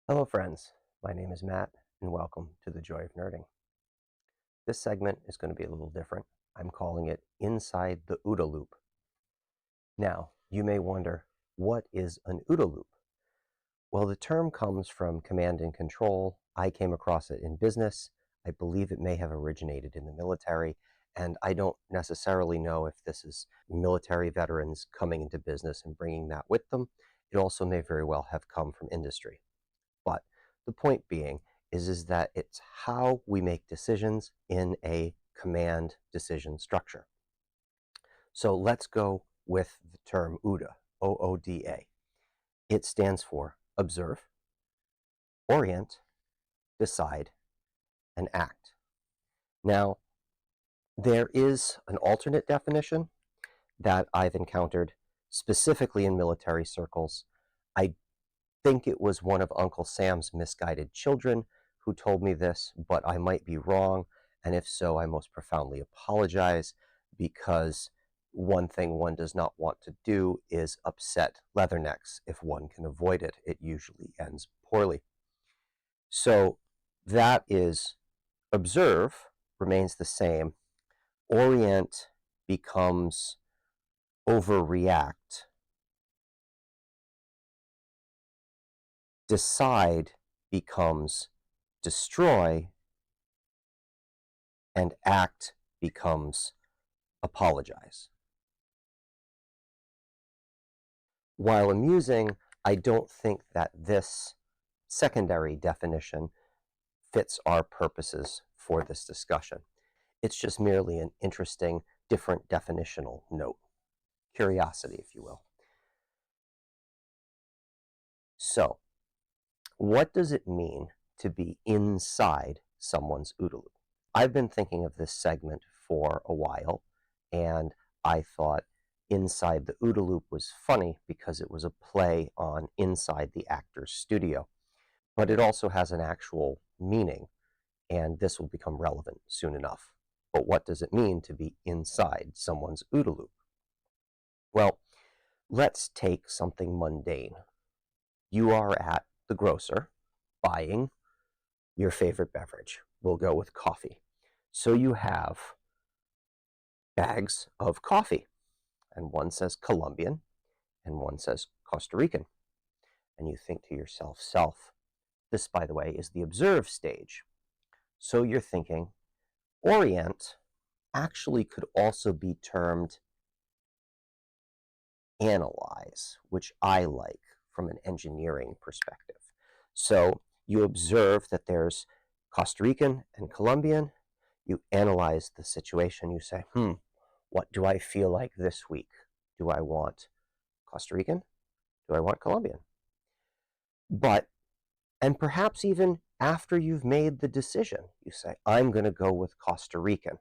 Hello friends, my name is Matt and welcome to the Joy of Nerding. This segment is going to be a little different. I'm calling it Inside the OODA Loop. Now, you may wonder, what is an OODA loop? Well, the term comes from command and control. I came across it in business. I believe it may have originated in the military, and I don't necessarily know if this is military veterans coming into business and bringing that with them. It also may very well have come from industry. But the point being is that it's how we make decisions in a command decision structure. So let's go with the term OODA, OODA. It stands for observe, orient, decide, and act. Now, there is an alternate definition that I've encountered specifically in military circles. I think it was one of Uncle Sam's misguided children who told me this, but I might be wrong. And if so, I most profoundly apologize, because one thing one does not want to do is upset leathernecks. If one can avoid it, it usually ends poorly. So that is observe remains the same. Orient becomes overreact. Decide becomes destroy, and act becomes apologize. While amusing, I don't think that this secondary definition fits our purposes for this discussion. It's just merely an interesting, different definitional note. Curiosity, if you will. So, what does it mean to be inside someone's OODA loop? I've been thinking of this segment for a while, and I thought Inside the OODA Loop was funny because it was a play on inside the actor's studio. But it also has an actual meaning, and this will become relevant soon enough. But what does it mean to be inside someone's OODA loop? Well, let's take something mundane. You are at the grocer buying your favorite beverage. We'll go with coffee. So you have bags of coffee, and one says Colombian and one says Costa Rican. And you think to yourself, this, by the way, is the observe stage. So you're thinking, orient actually could also be termed analyze, which I like from an engineering perspective. So you observe that there's Costa Rican and Colombian. You analyze the situation. You say, what do I feel like this week? Do I want Costa Rican? Do I want Colombian? And perhaps even after you've made the decision, you say, I'm going to go with Costa Rican.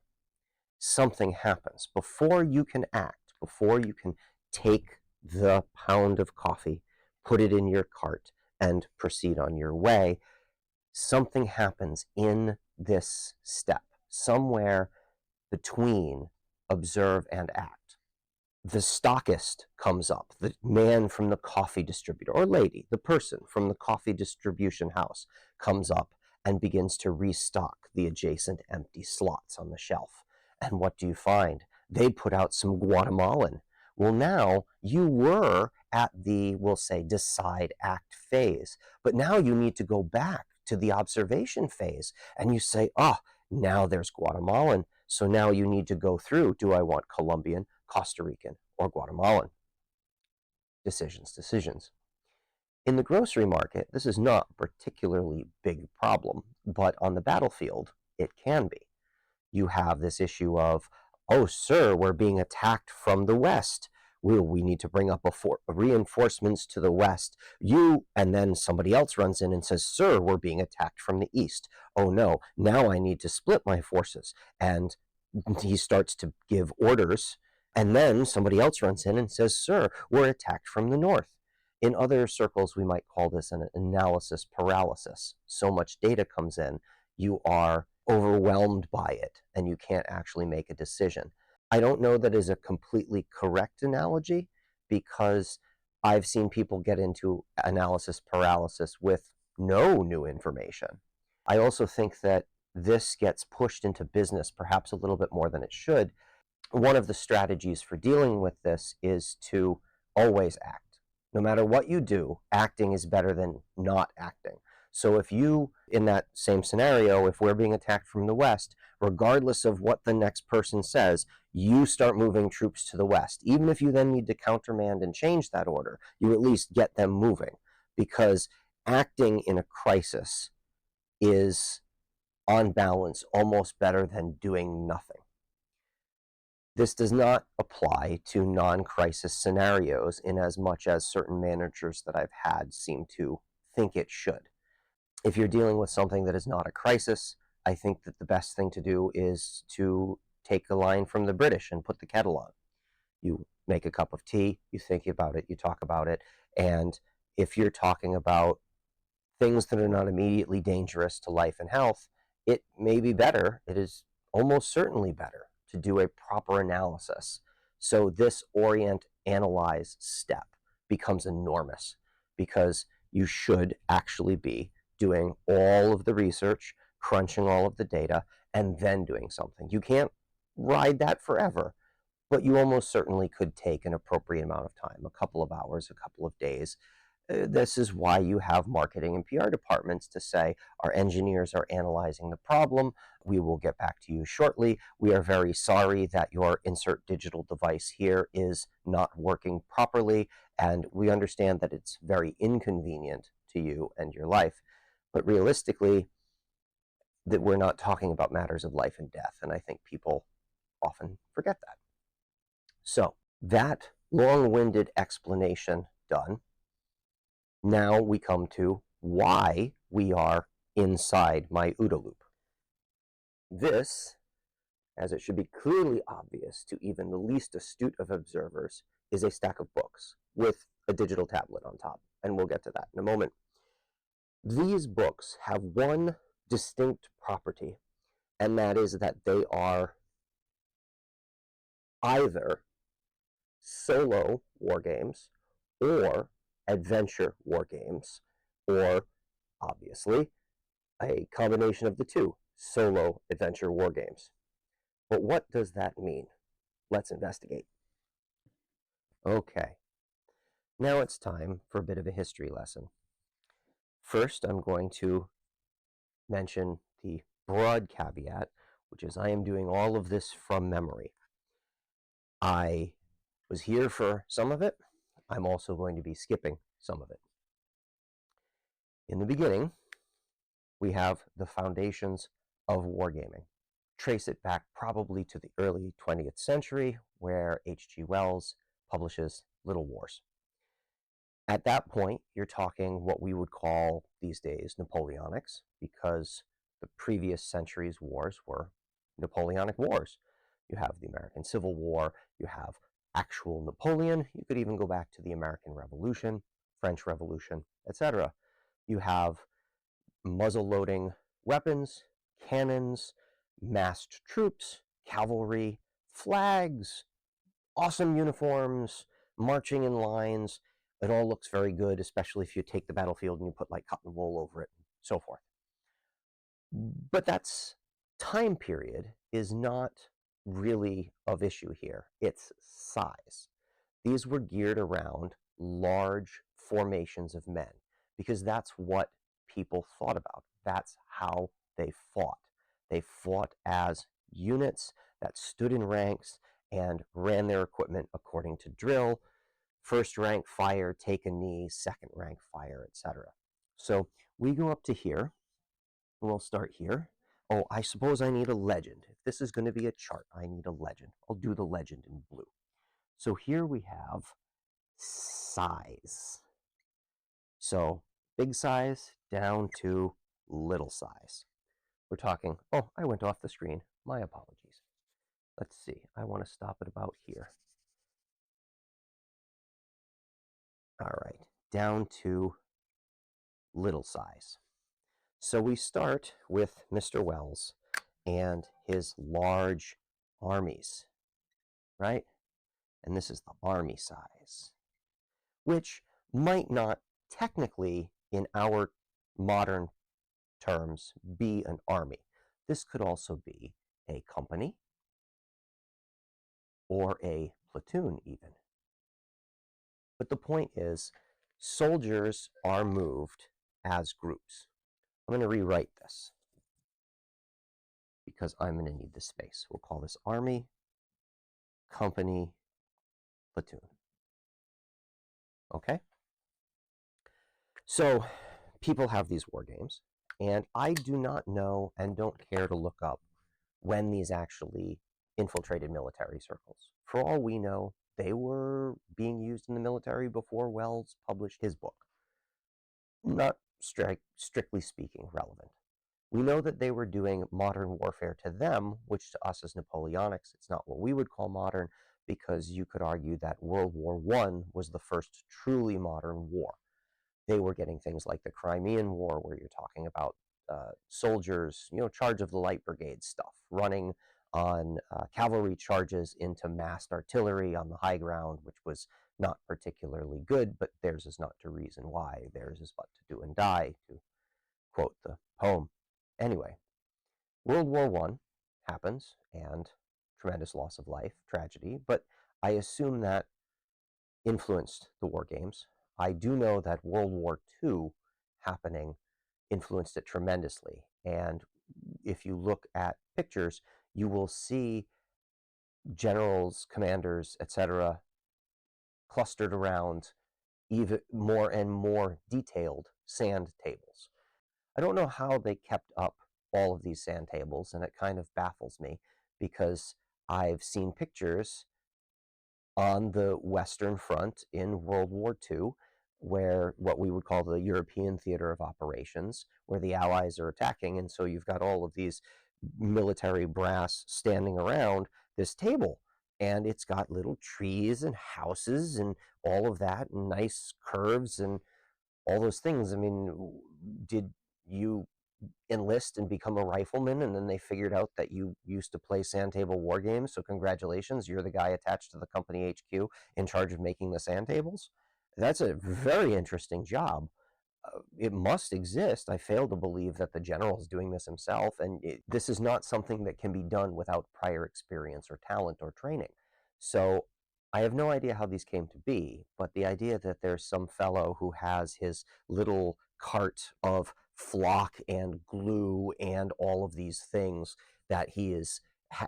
Something happens. Before you can act, before you can take the pound of coffee, put it in your cart, and proceed on your way, something happens in this step, somewhere between observe and act. The stockist comes up, the man from the coffee distributor, or lady, the person from the coffee distribution house comes up and begins to restock the adjacent empty slots on the shelf. And what do you find? They put out some Guatemalan. Well, now you were at the, we'll say, decide act phase, but now you need to go back to the observation phase, and you say, now there's Guatemalan, so now you need to go through, do I want Colombian, Costa Rican, or Guatemalan? Decisions. In the grocery market, this is not a particularly big problem, but on the battlefield, it can be. You have this issue of, oh, sir, we're being attacked from the west. We need to bring up reinforcements to the west. And then somebody else runs in and says, sir, we're being attacked from the east. Oh, no, now I need to split my forces. And he starts to give orders. And then somebody else runs in and says, sir, we're attacked from the north. In other circles, we might call this an analysis paralysis. So much data comes in, you are overwhelmed by it, and you can't actually make a decision. I don't know that is a completely correct analogy, because I've seen people get into analysis paralysis with no new information. I also think that this gets pushed into business perhaps a little bit more than it should. One of the strategies for dealing with this is to always act. No matter what you do, acting is better than not acting. So if you, in that same scenario, if we're being attacked from the west, regardless of what the next person says, you start moving troops to the west. Even if you then need to countermand and change that order, you at least get them moving, because acting in a crisis is, on balance, almost better than doing nothing. This does not apply to non-crisis scenarios in as much as certain managers that I've had seem to think it should. If you're dealing with something that is not a crisis, I think that the best thing to do is to take a line from the British and put the kettle on. You make a cup of tea, you think about it, you talk about it, and if you're talking about things that are not immediately dangerous to life and health, it may be better, it is almost certainly better to do a proper analysis. So this orient, analyze step becomes enormous, because you should actually be doing all of the research, crunching all of the data, and then doing something. You can't ride that forever, but you almost certainly could take an appropriate amount of time, a couple of hours, a couple of days. This is why you have marketing and PR departments to say, our engineers are analyzing the problem. We will get back to you shortly. We are very sorry that your insert digital device here is not working properly, and we understand that it's very inconvenient to you and your life. But realistically, that we're not talking about matters of life and death, and I think people often forget that. So that long-winded explanation done, now we come to why we are inside my OODA loop. This, as it should be clearly obvious to even the least astute of observers, is a stack of books with a digital tablet on top, and we'll get to that in a moment. These books have one distinct property, and that is that they are either solo war games or adventure war games, or obviously a combination of the two, solo adventure war games. But what does that mean? Let's investigate. Okay, now it's time for a bit of a history lesson. First, I'm going to mention the broad caveat, which is I am doing all of this from memory. I was here for some of it. I'm also going to be skipping some of it. In the beginning, we have the foundations of wargaming. Trace it back probably to the early 20th century, where H.G. Wells publishes Little Wars. At that point, you're talking what we would call these days Napoleonics, because the previous century's wars were Napoleonic wars. You have the American Civil War, you have actual Napoleon, you could even go back to the American Revolution, French Revolution, etc. You have muzzle-loading weapons, cannons, massed troops, cavalry, flags, awesome uniforms, marching in lines. It all looks very good, especially if you take the battlefield and you put like cotton wool over it and so forth. But that's time period is not really of issue here. It's size. These were geared around large formations of men, because that's what people thought about. That's how they fought. They fought as units that stood in ranks and ran their equipment according to drill. First rank fire, take a knee, second rank fire, etc. So we go up to here, and we'll start here. Oh, I suppose I need a legend. If this is going to be a chart, I need a legend. I'll do the legend in blue. So here we have size. So big size down to little size. We're talking, oh, I went off the screen. My apologies. Let's see. I want to stop it about here. All right, down to little size. So we start with Mr. Wells and his large armies, right? And this is the army size, which might not technically, in our modern terms, be an army. This could also be a company or a platoon even. But the point is, soldiers are moved as groups. I'm going to rewrite this because I'm going to need the space. We'll call this army, company, platoon. Okay? So people have these war games, and I do not know and don't care to look up when these actually infiltrated military circles. For all we know, they were being used in the military before Wells published his book. Not strictly speaking relevant. We know that they were doing modern warfare to them, which to us is Napoleonics. It's not what we would call modern, because you could argue that World War I was the first truly modern war. They were getting things like the Crimean War, where you're talking about soldiers, charge of the light brigade stuff, running on cavalry charges into massed artillery on the high ground, which was not particularly good, but theirs is not to reason why. Theirs is but to do and die, to quote the poem. Anyway, World War I happens, and tremendous loss of life, tragedy, but I assume that influenced the war games. I do know that World War II happening influenced it tremendously. And if you look at pictures, you will see generals, commanders, etc., clustered around even more and more detailed sand tables. I don't know how they kept up all of these sand tables, and it kind of baffles me because I've seen pictures on the Western Front in World War II, where what we would call the European theater of operations, where the Allies are attacking, and so you've got all of these military brass standing around this table, and it's got little trees and houses and all of that, and nice curves and all those things. I mean, did you enlist and become a rifleman, and then they figured out that you used to play sand table war games, so congratulations, you're the guy attached to the company HQ in charge of making the sand tables? That's a very interesting job. It must exist. I fail to believe that the general is doing this himself, and this is not something that can be done without prior experience or talent or training. So I have no idea how these came to be, but the idea that there's some fellow who has his little cart of flock and glue and all of these things that he is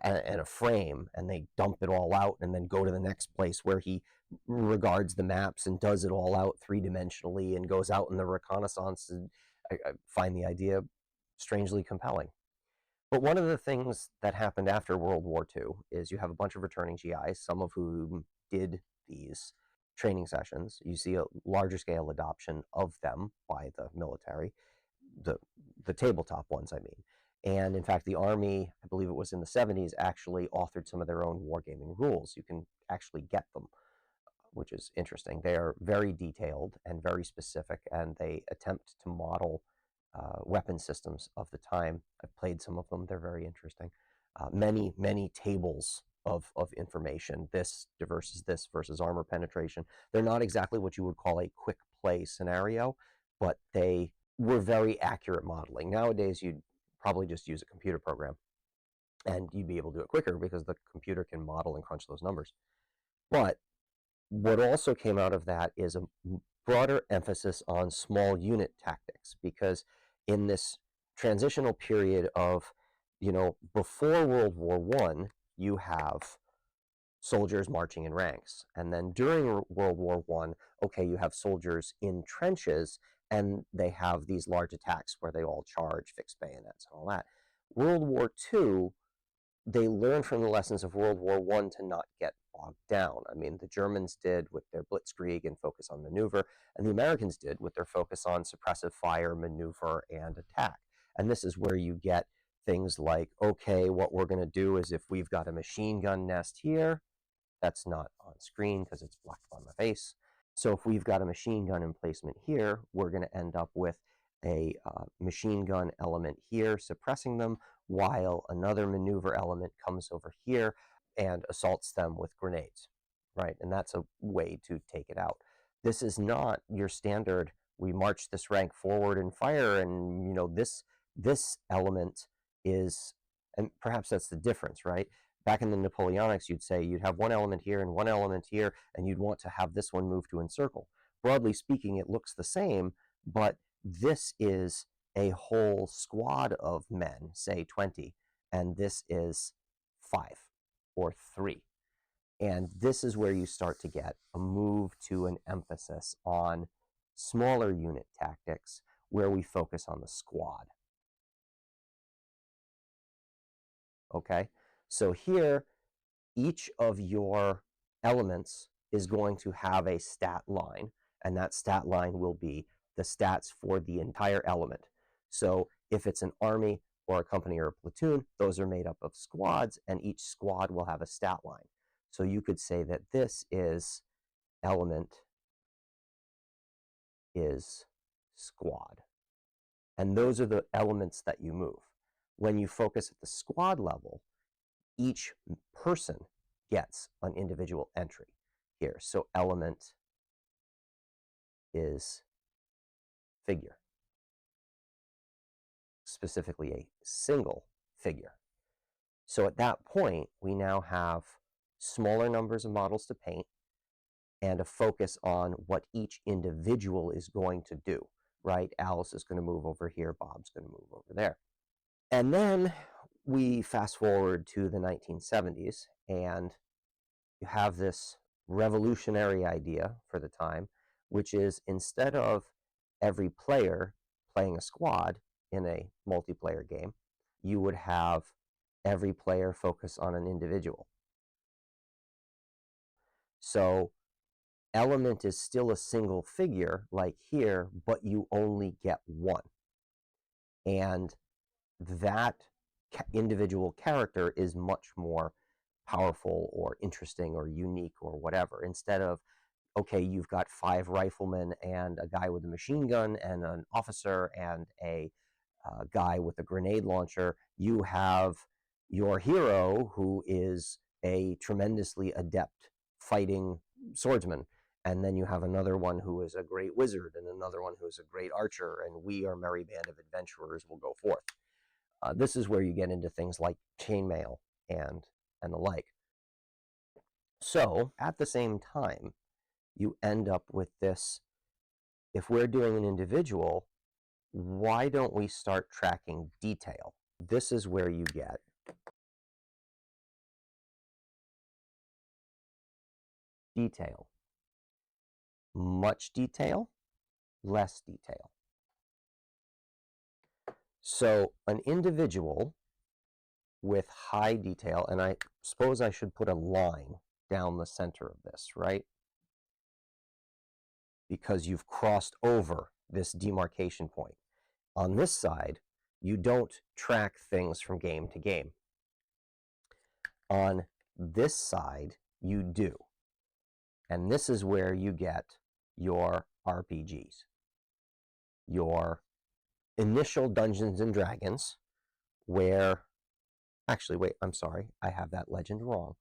and a frame, and they dump it all out and then go to the next place where he regards the maps and does it all out three-dimensionally and goes out in the reconnaissance. And I find the idea strangely compelling. But one of the things that happened after World War II is you have a bunch of returning GIs, some of whom did these training sessions. You see a larger scale adoption of them by the military, the tabletop ones, I mean. And in fact, the Army, I believe it was in the 70s, actually authored some of their own wargaming rules. You can actually get them, which is interesting. They are very detailed and very specific, and they attempt to model weapon systems of the time. I've played some of them. They're very interesting. Many tables of information, this versus armor penetration. They're not exactly what you would call a quick play scenario, but they were very accurate modeling. Nowadays, you'd probably just use a computer program, and you'd be able to do it quicker because the computer can model and crunch those numbers. But what also came out of that is a broader emphasis on small unit tactics, because in this transitional period of, before World War I, you have soldiers marching in ranks. And then during World War I, okay, you have soldiers in trenches, and they have these large attacks where they all charge, fix bayonets, and all that. World War II, they learned from the lessons of World War I to not get bogged down. I mean, the Germans did with their blitzkrieg and focus on maneuver, and the Americans did with their focus on suppressive fire, maneuver, and attack. And this is where you get things like, okay, what we're going to do is if we've got a machine gun nest here, that's not on screen because it's blocked by my face. So if we've got a machine gun emplacement here, we're going to end up with a machine gun element here suppressing them, while another maneuver element comes over here and assaults them with grenades, right? And that's a way to take it out. This is not your standard we march this rank forward and fire, and this element is, and perhaps that's the difference, right? Back in the Napoleonics, you'd say you'd have one element here and one element here, and you'd want to have this one move to encircle. Broadly speaking, it looks the same, but this is a whole squad of men, say 20, and this is 5 or 3. And this is where you start to get a move to an emphasis on smaller unit tactics where we focus on the squad. Okay, so here, each of your elements is going to have a stat line, and that stat line will be the stats for the entire element. So if it's an army or a company or a platoon, those are made up of squads, and each squad will have a stat line. So you could say that this is element is squad. And those are the elements that you move. When you focus at the squad level, each person gets an individual entry here. So element is figure, specifically a single figure. So at that point, we now have smaller numbers of models to paint and a focus on what each individual is going to do, right? Alice is going to move over here, Bob's going to move over there. And then we fast forward to the 1970s, and you have this revolutionary idea for the time, which is instead of every player playing a squad in a multiplayer game, you would have every player focus on an individual. So element is still a single figure like here, but you only get one. And that individual character is much more powerful or interesting or unique or whatever. Instead of, okay, you've got 5 riflemen and a guy with a machine gun and an officer and a guy with a grenade launcher, you have your hero who is a tremendously adept fighting swordsman. And then you have another one who is a great wizard and another one who is a great archer, and we, our merry band of adventurers, will go forth. This is where you get into things like chainmail and the like. So at the same time, you end up with this, if we're doing an individual, why don't we start tracking detail? This is where you get detail. Much detail, less detail. So an individual with high detail, and I suppose I should put a line down the center of this, right? Because you've crossed over this demarcation point. On this side, you don't track things from game to game. On this side, you do. And this is where you get your RPGs, your initial Dungeons and Dragons, where, actually, wait, I'm sorry, I have that legend wrong.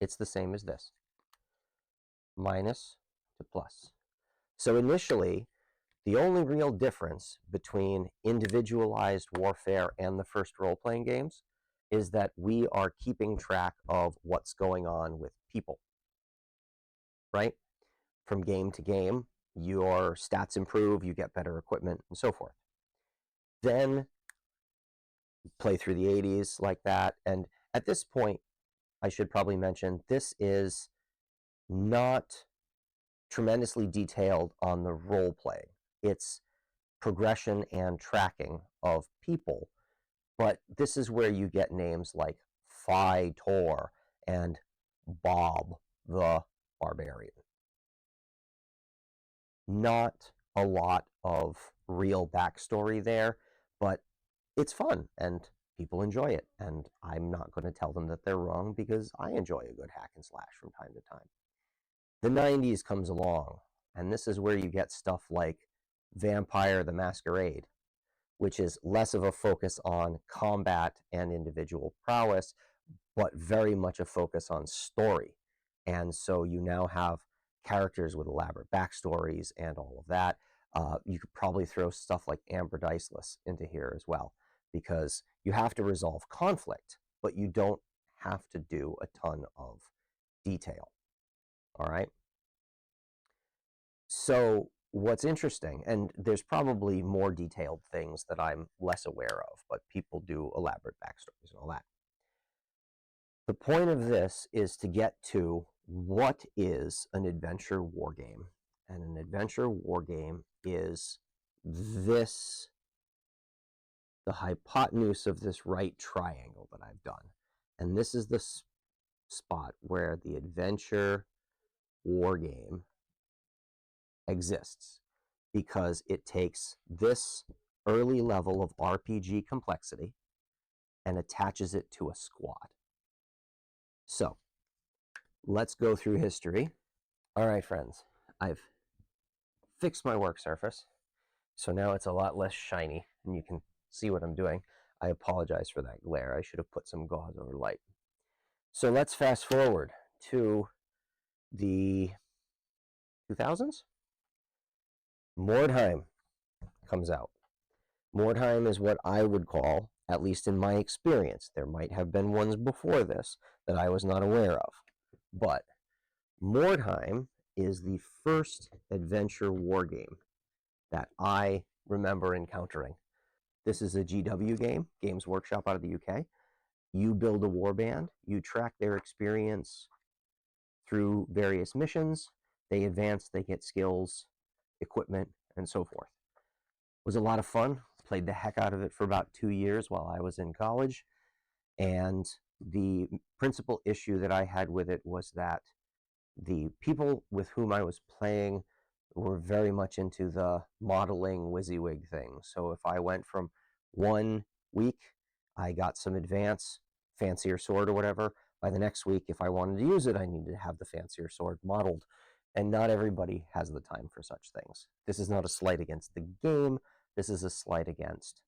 It's the same as this, minus to plus. So initially, the only real difference between individualized warfare and the first role-playing games is that we are keeping track of what's going on with people, right? From game to game, your stats improve, you get better equipment, and so forth. Then play through the 80s like that, and at this point, I should probably mention, this is not tremendously detailed on the role-playing. It's progression and tracking of people, but this is where you get names like Phi Tor and Bob the Barbarian. Not a lot of real backstory there, but it's fun and people enjoy it, and I'm not going to tell them that they're wrong because I enjoy a good hack and slash from time to time. The 90s comes along, and this is where you get stuff like Vampire the Masquerade, which is less of a focus on combat and individual prowess, but very much a focus on story. And so you now have characters with elaborate backstories and all of that. You could probably throw stuff like Amber Diceless into here as well, because you have to resolve conflict, but you don't have to do a ton of detail. All right. So what's interesting, and there's probably more detailed things that I'm less aware of, but people do elaborate backstories and all that. The point of this is to get to what is an adventure war game. And an adventure war game is this, the hypotenuse of this right triangle that I've done. And this is the spot where the adventure war game exists, because it takes this early level of RPG complexity and attaches it to a squad. So let's go through history. All right, friends, I've fixed my work surface, so now it's a lot less shiny and you can see what I'm doing. I apologize for that glare. I should have put some gauze over light. So let's fast forward to the 2000s. Mordheim comes out. Mordheim is what I would call, at least in my experience, there might have been ones before this that I was not aware of, but Mordheim is the first adventure war game that I remember encountering. This is a GW game, Games Workshop out of the UK. You build a war band, you track their experience through various missions, they advance, they get skills, equipment, and so forth. It was a lot of fun. Played the heck out of it for about 2 years while I was in college. And the principal issue that I had with it was that the people with whom I was playing were very much into the modeling WYSIWYG thing. So if I went from 1 week, I got some advance, fancier sword or whatever. By the next week, if I wanted to use it, I needed to have the fancier sword modeled. And not everybody has the time for such things. This is not a slight against the game. This is a slight against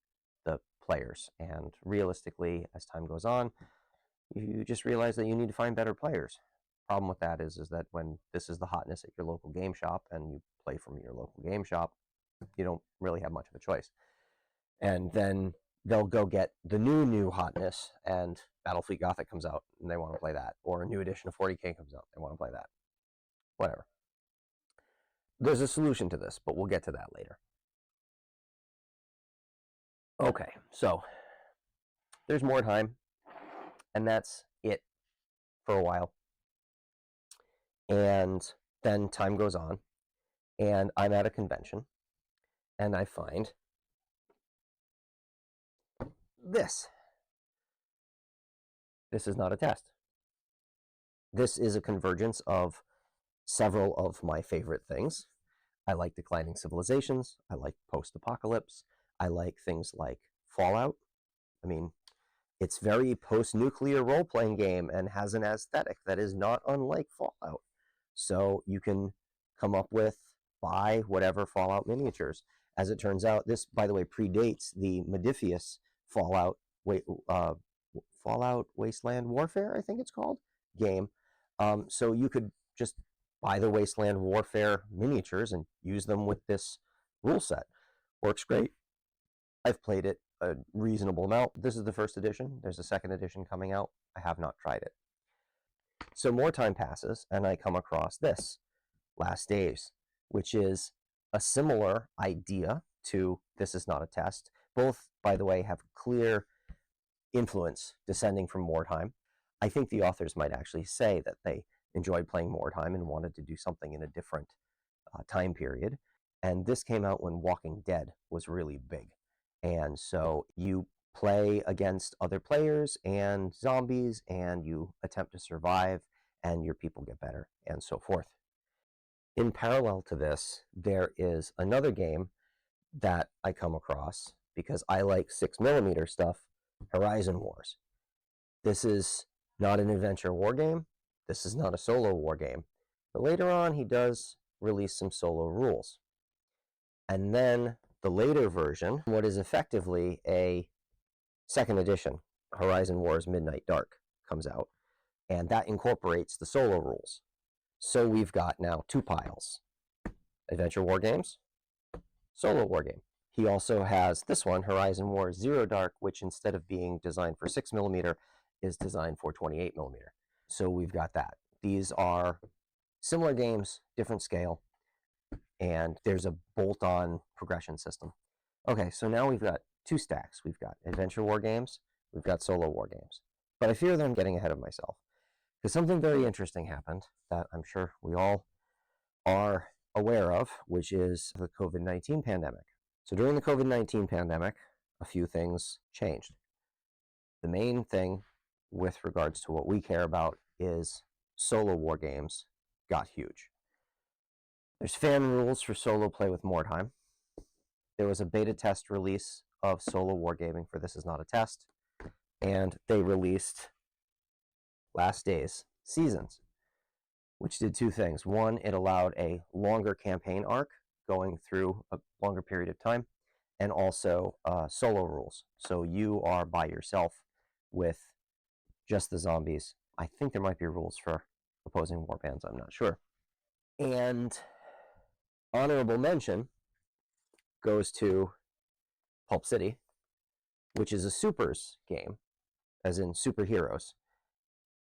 the players. And realistically, as time goes on, you just realize that you need to find better players. Problem with that is that when this is the hotness at your local game shop and you play from your local game shop, you don't really have much of a choice. And then they'll go get the new hotness, and Battlefleet Gothic comes out and they want to play that, or a new edition of 40K comes out, they want to play that. Whatever. There's a solution to this, but we'll get to that later. Okay, so there's Mordheim, and that's it for a while. And then time goes on, and I'm at a convention, and I find this. This is not a test. This is a convergence of several of my favorite things. I like declining civilizations. I like post-apocalypse. I like things like Fallout. I mean, it's very post-nuclear role-playing game and has an aesthetic that is not unlike Fallout. So you can come up with, buy whatever Fallout miniatures. As it turns out, this, by the way, predates the Modifius Fallout Wasteland Warfare, I think it's called, game. So you could just buy the Wasteland Warfare miniatures and use them with this rule set. Works great. I've played it a reasonable amount. This is the first edition. There's a second edition coming out. I have not tried it. So more time passes, and I come across this, Last Days, which is a similar idea to This Is Not a Test. Both, by the way, have clear influence descending from Mordheim. I think the authors might actually say that they enjoyed playing Mordheim and wanted to do something in a different time period. And this came out when Walking Dead was really big. And so you play against other players and zombies, and you attempt to survive, and your people get better, and so forth. In parallel to this, there is another game that I come across because I like 6mm stuff, Horizon Wars. This is not an adventure war game. This is not a solo war game. But later on, he does release some solo rules. And then the later version, what is effectively a second edition, Horizon Wars Midnight Dark, comes out. And that incorporates the solo rules. So we've got now 2 piles: adventure war games, solo war game. He also has this one, Horizon Wars Zero Dark, which instead of being designed for 6mm is designed for 28mm. So we've got that. These are similar games, different scale, and there's a bolt-on progression system. Okay, so now we've got 2 stacks. We've got adventure war games, we've got solo war games. But I fear that I'm getting ahead of myself, because something very interesting happened that I'm sure we all are aware of, which is the COVID-19 pandemic. So during the COVID-19 pandemic, a few things changed. The main thing with regards to what we care about is solo war games got huge. There's fan rules for solo play with more time. There was a beta test release of solo wargaming for This Is Not a Test, and they released Last Days seasons, which did 2 things. One, it allowed a longer campaign arc going through a longer period of time, and also solo rules. So you are by yourself with just the zombies. I think there might be rules for opposing warbands, I'm not sure. And honorable mention goes to Pulp City, which is a supers game, as in superheroes.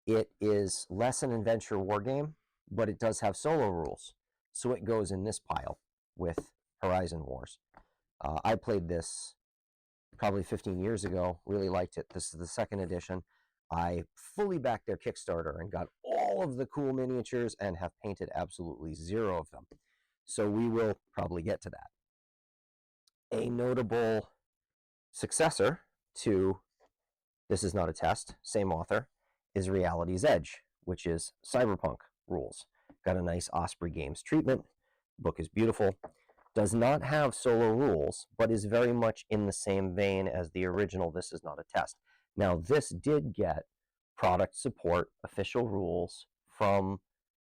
It is less an adventure war game, but it does have solo rules. So it goes in this pile with Horizon Wars. I played this probably 15 years ago, really liked it. This is the 2nd edition. I fully backed their Kickstarter and got all of the cool miniatures and have painted absolutely 0 of them. So we will probably get to that. A notable successor to This Is Not a Test, same author, is Reality's Edge, which is cyberpunk rules. Got a nice Osprey Games treatment. Book is beautiful. Does not have solo rules, but is very much in the same vein as the original This Is Not a Test. Now, this did get product support, official rules from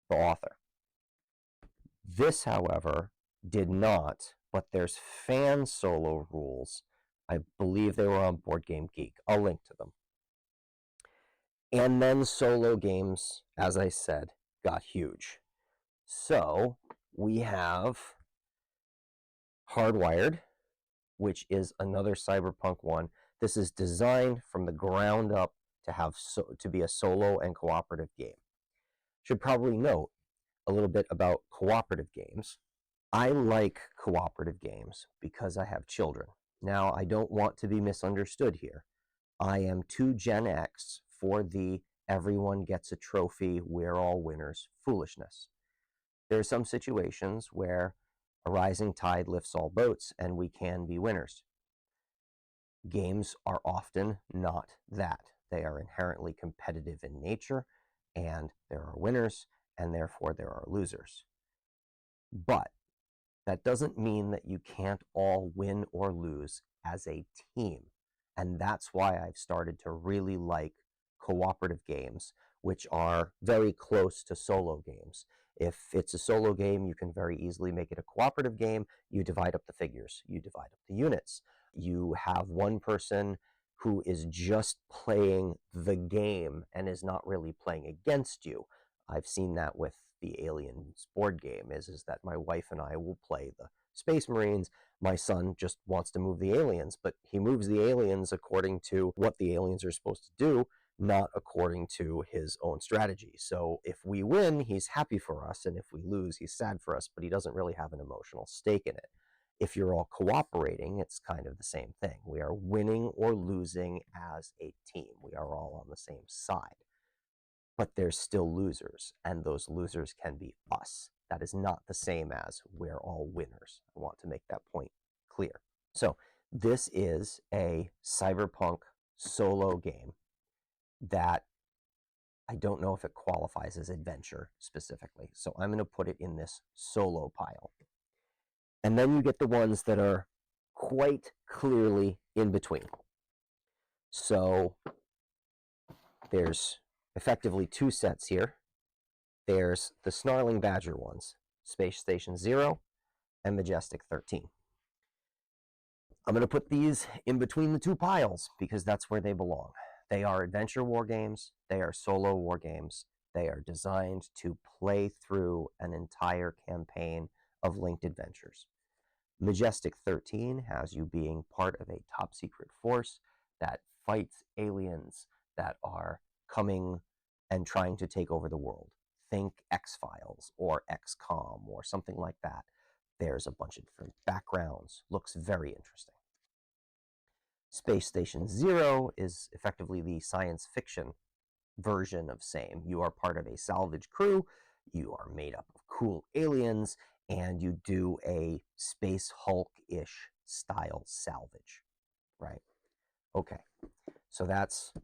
the author. This, however, did not, but there's fan solo rules. I believe they were on Board Game Geek. I'll link to them. And then solo games, as I said, got huge. So we have Hardwired, which is another cyberpunk one. This is designed from the ground up to be a solo and cooperative game. Should probably note a little bit about cooperative games. I like cooperative games because I have children. Now, I don't want to be misunderstood here. I am too Gen X for the everyone gets a trophy, we're all winners foolishness. There are some situations where a rising tide lifts all boats and we can be winners. Games are often not that. They are inherently competitive in nature, and there are winners, and therefore there are losers. But that doesn't mean that you can't all win or lose as a team. And that's why I've started to really like cooperative games, which are very close to solo games. If it's a solo game, you can very easily make it a cooperative game. You divide up the figures, you divide up the units. You have one person who is just playing the game and is not really playing against you. I've seen that with the Aliens board game, is that my wife and I will play the Space Marines. My son just wants to move the aliens, but he moves the aliens according to what the aliens are supposed to do, not according to his own strategy. So if we win, he's happy for us, and if we lose, he's sad for us, but he doesn't really have an emotional stake in it. If you're all cooperating, it's kind of the same thing. We are winning or losing as a team. We are all on the same side. But there's still losers, and those losers can be us. That is not the same as we're all winners. I want to make that point clear. So this is a cyberpunk solo game that I don't know if it qualifies as adventure specifically. So I'm going to put it in this solo pile. And then you get the ones that are quite clearly in between. So there's effectively 2 sets here. There's the Snarling Badger ones, Space Station 0 and Majestic 13. I'm going to put these in between the 2 piles because that's where they belong. They are adventure war games, they are solo war games, They are designed to play through an entire campaign of linked adventures. Majestic 13 has you being part of a top secret force that fights aliens that are coming and trying to take over the world. Think X-Files or XCOM or something like that. There's a bunch of different backgrounds. Looks very interesting. Space Station Zero is effectively the science fiction version of same. You are part of a salvage crew. You are made up of cool aliens, and you do a Space Hulk-ish style salvage, right? Okay, so that's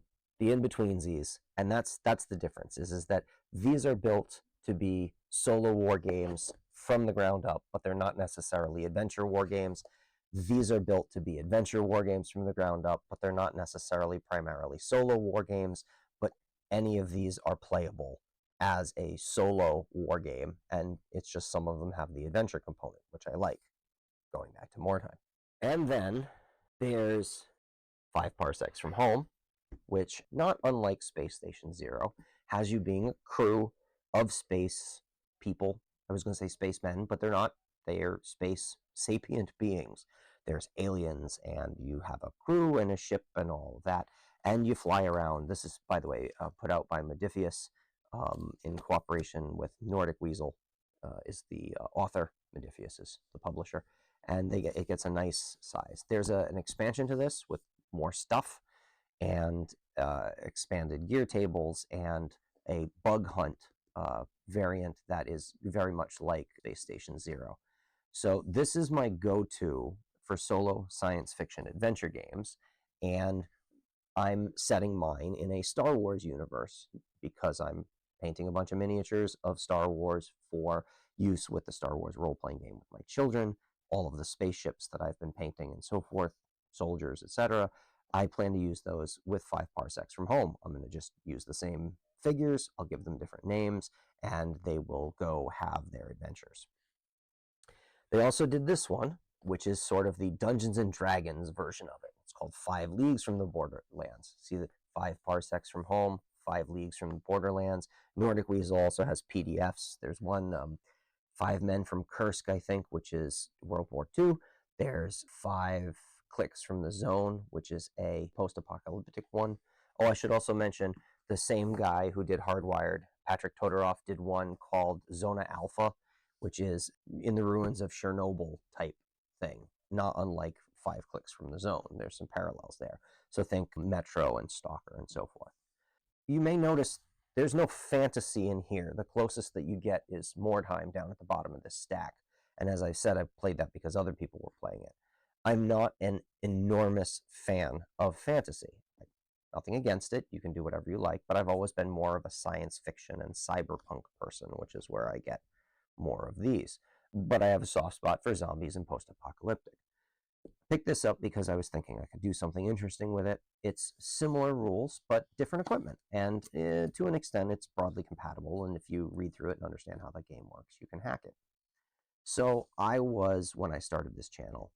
the in-betweensies, and that's the difference, is that these are built to be solo war games from the ground up, but they're not necessarily adventure war games. These are built to be adventure war games from the ground up, but they're not necessarily primarily solo war games, but any of these are playable as a solo war game, and it's just some of them have the adventure component, which I like, going back to more time. And then there's 5 Parsecs from Home, which, not unlike Space Station Zero, has you being a crew of space people. I was going to say spacemen, but they're not. They are space sapient beings. There's aliens, and you have a crew and a ship and all of that, and you fly around. This is, by the way, put out by Modifius in cooperation with Nordic Weasel, is the author. Modifius is the publisher, and it gets a nice size. There's an expansion to this with more stuff and expanded gear tables and a bug hunt variant that is very much like Space Station Zero. So this is my go-to for solo science fiction adventure games, and I'm setting mine in a Star Wars universe because I'm painting a bunch of miniatures of Star Wars for use with the Star Wars role-playing game with my children, all of the spaceships that I've been painting and so forth, soldiers, etc. I plan to use those with 5 Parsecs from Home. I'm going to just use the same figures, I'll give them different names, and they will go have their adventures. They also did this one, which is sort of the Dungeons and Dragons version of it. It's called 5 Leagues from the Borderlands. See the 5 Parsecs from Home, 5 Leagues from the Borderlands. Nordic Weasel also has PDFs. There's one, 5 Men from Kursk, I think, which is World War II. There's 5 Clicks from the Zone, which is a post-apocalyptic one. Oh, I should also mention the same guy who did Hardwired, Patrick Todorov, did one called Zona Alpha, which is in the ruins of Chernobyl type thing, not unlike 5 Clicks from the Zone. There's some parallels there. So think Metro and Stalker and so forth. You may notice there's no fantasy in here. The closest that you get is Mordheim down at the bottom of this stack. And as I said, I played that because other people were playing it. I'm not an enormous fan of fantasy. Nothing against it. You can do whatever you like, but I've always been more of a science fiction and cyberpunk person, which is where I get more of these. But I have a soft spot for zombies and post-apocalyptic. Picked this up because I was thinking I could do something interesting with it. It's similar rules, but different equipment. And to an extent, it's broadly compatible. And if you read through it and understand how the game works, you can hack it. So I was, when I started this channel,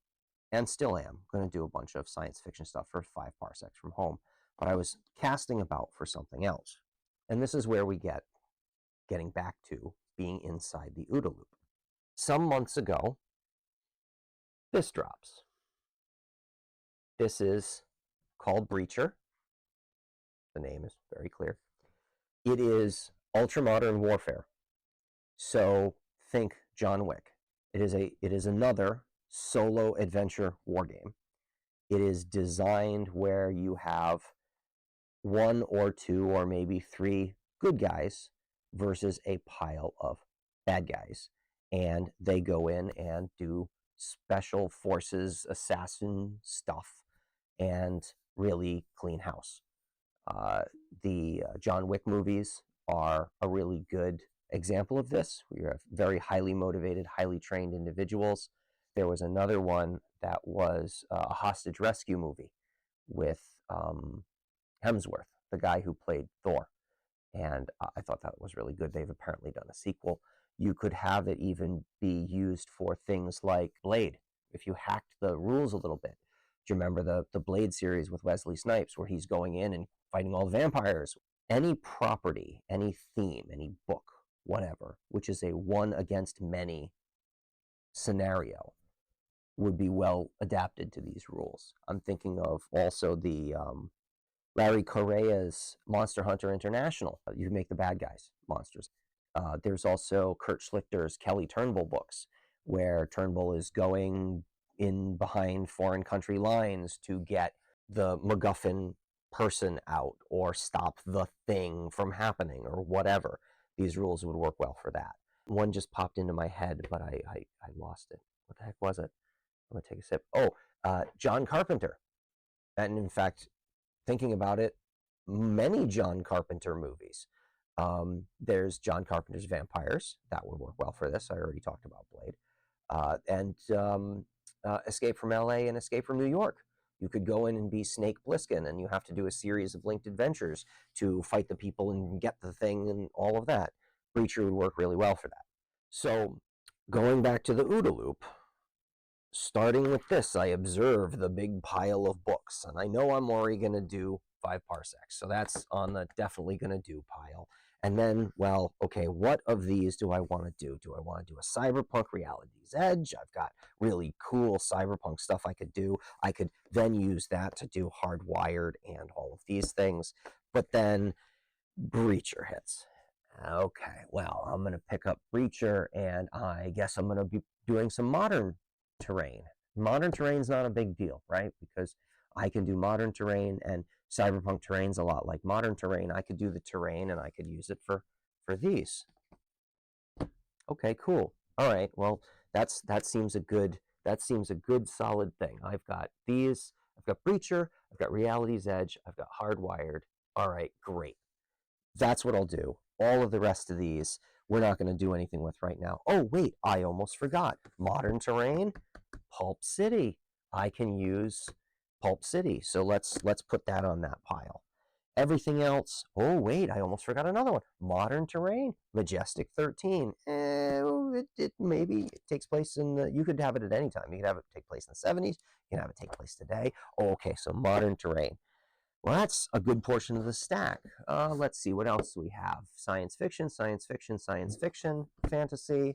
and still am, going to do a bunch of science fiction stuff for 5 Parsecs from Home. But I was casting about for something else. And this is where we getting back to being inside the OODA loop. Some months ago, this drops. This is called Breacher. The name is very clear. It is ultra-modern warfare. So think John Wick. It is another solo adventure war game. It is designed where you have 1 or 2 or maybe 3 good guys versus a pile of bad guys. And they go in and do special forces assassin stuff and really clean house. The John Wick movies are a really good example of this. We have very highly motivated, highly trained individuals. There was another one that was a hostage rescue movie with Hemsworth, the guy who played Thor. And I thought that was really good. They've apparently done a sequel. You could have it even be used for things like Blade, if you hacked the rules a little bit. Do you remember the Blade series with Wesley Snipes, where he's going in and fighting all the vampires? any property, any theme, any book, whatever, which is a one against many scenario, would be well adapted to these rules. I'm thinking of also the Larry Correa's Monster Hunter International. You make the bad guys monsters. There's also Kurt Schlichter's Kelly Turnbull books, where Turnbull is going in behind foreign country lines to get the MacGuffin person out or stop the thing from happening or whatever. These rules would work well for that. One just popped into my head, but I lost it. What the heck was it? I'm going to take a sip. Oh, John Carpenter. And in fact, thinking about it, many John Carpenter movies. There's John Carpenter's Vampires. That would work well for this. I already talked about Blade. And Escape from LA and Escape from New York. You could go in and be Snake Plissken, and you have to do a series of linked adventures to fight the people and get the thing and all of that. Breacher would work really well for that. So going back to the OODA loop, starting with this, I observe the big pile of books, and I know I'm already going to do 5 parsecs, so that's on the definitely going to do pile. And then, well, okay, what of these do I want to do? Do I want to do a Cyberpunk Reality's Edge? I've got really cool cyberpunk stuff I could do. I could then use that to do Hardwired and all of these things. But then Breacher hits. Okay, well, I'm going to pick up Breacher, and I guess I'm going to be doing some modern terrain. Modern terrain's not a big deal, right? Because I can do modern terrain, and cyberpunk terrain's a lot like modern terrain. I could do the terrain, and I could use it for these. Okay, cool. All right, well, that seems a good solid thing. I've got these. I've got Breacher. I've got Reality's Edge. I've got Hardwired. All right, great. That's what I'll do. All of the rest of these, we're not going to do anything with right now. Oh, wait, I almost forgot. Modern terrain, Pulp City. I can use Pulp City. So let's put that on that pile. Everything else, oh, wait, I almost forgot another one. Modern terrain, Majestic 13. Maybe it takes place in the, you could have it at any time. You could have it take place in the 70s. You can have it take place today. Oh, okay, so modern terrain. Well, that's a good portion of the stack. Let's see, what else do we have? Science fiction, science fiction, science fiction, fantasy,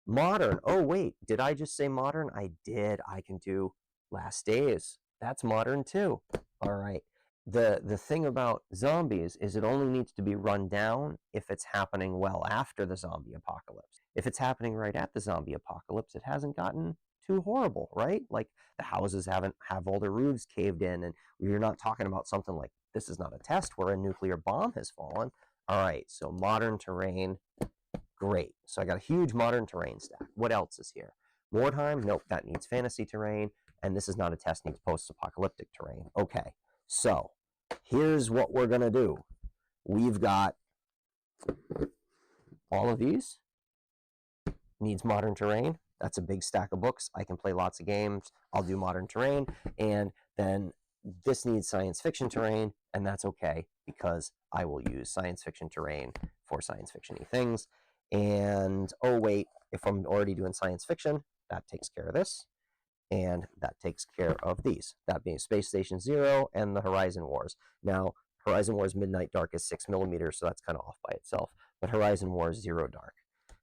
modern. Oh, wait, did I just say modern? I did. I can do Last Days. That's modern too. All right. The thing about zombies is it only needs to be run down if it's happening well after the zombie apocalypse. If it's happening right at the zombie apocalypse, it hasn't gotten too horrible, right? Like the houses have all the roofs caved in, and you're not talking about something like this is not a test where a nuclear bomb has fallen. All right, so modern terrain, great. So I got a huge modern terrain stack. What else is here? Wartime? Nope, that needs fantasy terrain, and this is not a test, needs post-apocalyptic terrain. Okay, so here's what we're gonna do. We've got all of these, needs modern terrain. That's a big stack of books. I can play lots of games. I'll do modern terrain. And then this needs science fiction terrain, and that's okay because I will use science fiction terrain for science fiction-y things. And oh wait, if I'm already doing science fiction, that takes care of this. And that takes care of these. That being Space Station Zero and the Horizon Wars. Now, Horizon Wars Midnight Dark is 6mm, so that's kind of off by itself. But Horizon Wars Zero Dark.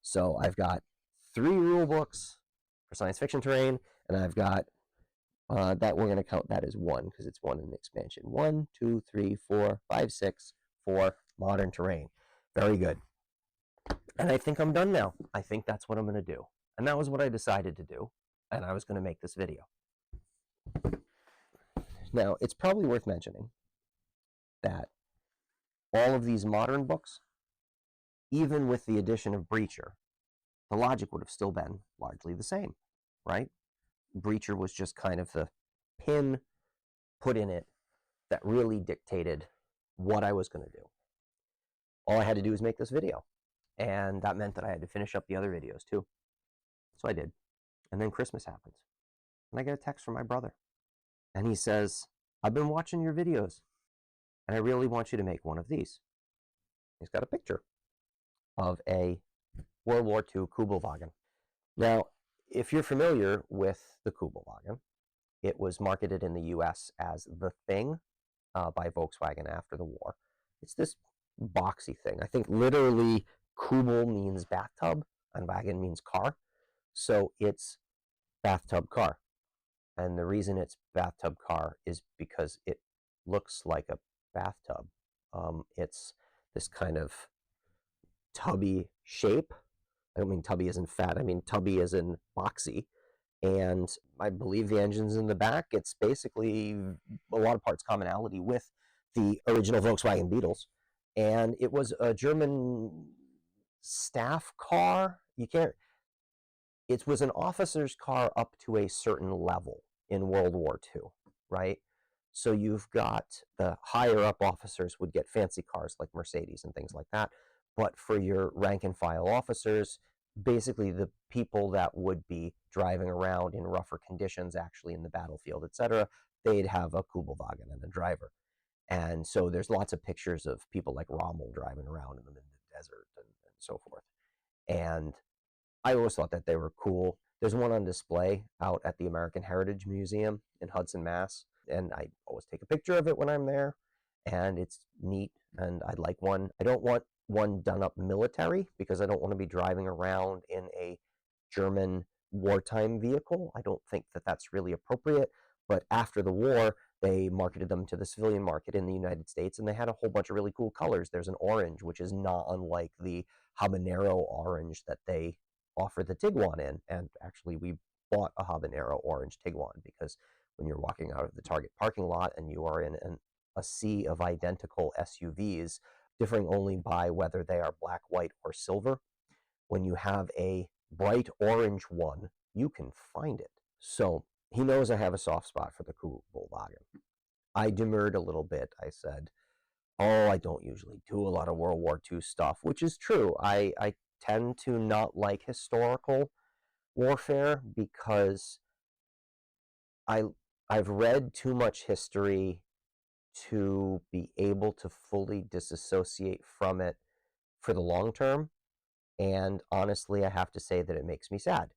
So I've got 3 rule books for science fiction terrain, and I've got that we're going to count that as 1 because it's 1 in the expansion. 1, 2, 3, 4, 5, 6 for modern terrain. Very good. And I think I'm done now. I think that's what I'm going to do. And that was what I decided to do, and I was going to make this video. Now, it's probably worth mentioning that all of these modern books, even with the addition of Breacher, the logic would have still been largely the same, right? Breacher was just kind of the pin put in it that really dictated what I was going to do. All I had to do was make this video, and that meant that I had to finish up the other videos too. So I did. And then Christmas happens, and I get a text from my brother, and he says, I've been watching your videos, and I really want you to make one of these. He's got a picture of a World War II Kubelwagen. Now, if you're familiar with the Kubelwagen, it was marketed in the US as the Thing by Volkswagen after the war. It's this boxy thing. I think literally Kubel means bathtub and wagon means car. So it's bathtub car. And the reason it's bathtub car is because it looks like a bathtub. It's this kind of tubby shape. I don't mean tubby as in fat, I mean tubby as in boxy. And I believe the engine's in the back. It's basically a lot of parts commonality with the original Volkswagen Beetles. And it was a German staff car. It was an officer's car up to a certain level in World War II, right? So you've got the higher up officers would get fancy cars like Mercedes and things like that. But for your rank and file officers, basically the people that would be driving around in rougher conditions, actually in the battlefield, etc., they'd have a Kubelwagen and a driver. And so there's lots of pictures of people like Rommel driving around in the desert and so forth. And I always thought that they were cool. There's one on display out at the American Heritage Museum in Hudson, Mass. And I always take a picture of it when I'm there. And it's neat. And I'd like one. I don't want one done up military because I don't want to be driving around in a German wartime vehicle. I don't think that that's really appropriate. But after the war, they marketed them to the civilian market in the United States, and they had a whole bunch of really cool colors. There's an orange, which is not unlike the habanero orange that they offer the Tiguan in. And actually, we bought a habanero orange Tiguan because when you're walking out of the Target parking lot and you are in a sea of identical SUVs, differing only by whether they are black, white, or silver, when you have a bright orange one, you can find it. So he knows I have a soft spot for the Kubelwagen. I demurred a little bit. I said, oh, I don't usually do a lot of World War II stuff, which is true. I tend to not like historical warfare because I've read too much history to be able to fully disassociate from it for the long term. And honestly, I have to say that it makes me sad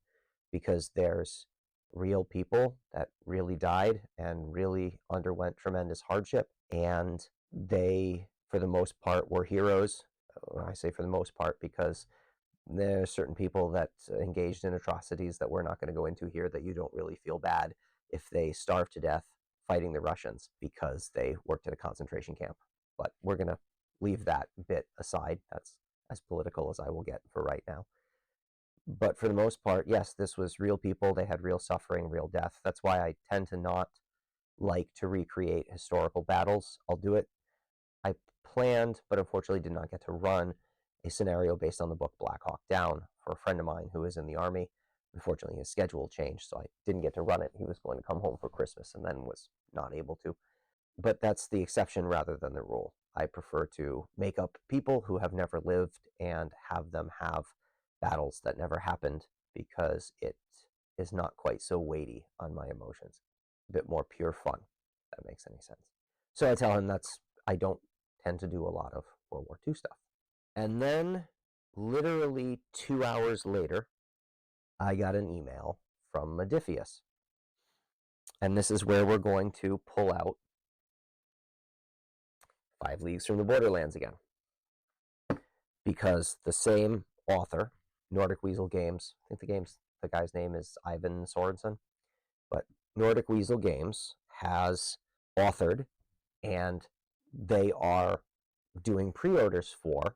because there's real people that really died and really underwent tremendous hardship. And they, for the most part, were heroes. I say for the most part because there are certain people that engaged in atrocities that we're not going to go into here that you don't really feel bad if they starve to death fighting the Russians because they worked at a concentration camp. But we're going to leave that bit aside. That's as political as I will get for right now. But for the most part, yes, this was real people. They had real suffering, real death. That's why I tend to not like to recreate historical battles. I'll do it. I planned, but unfortunately did not get to run a scenario based on the book Black Hawk Down for a friend of mine who is in the Army. Unfortunately, his schedule changed, so I didn't get to run it. He was going to come home for Christmas and then was not able to. But that's the exception rather than the rule. I prefer to make up people who have never lived and have them have battles that never happened because it is not quite so weighty on my emotions. A bit more pure fun, if that makes any sense. So I tell him I don't tend to do a lot of World War II stuff. And then, literally 2 hours later, I got an email from Modifius. And this is where we're going to pull out 5 Leagues from the Borderlands again. Because the same author, Nordic Weasel Games, I think the guy's name is Ivan Sorensen, but Nordic Weasel Games has authored, and they are doing pre-orders for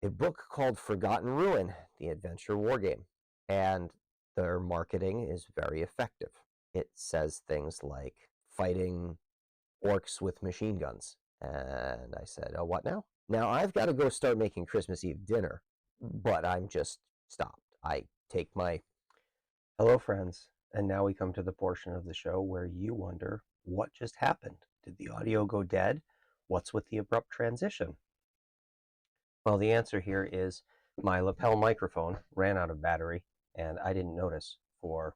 a book called Forgotten Ruin, the adventure wargame. And their marketing is very effective. It says things like fighting orcs with machine guns. And I said, oh, what now? Now I've got to go start making Christmas Eve dinner, but I'm just stopped. I take my... Hello, friends. And now we come to the portion of the show where you wonder, what just happened? Did the audio go dead? What's with the abrupt transition? Well, the answer here is my lapel microphone ran out of battery, and I didn't notice for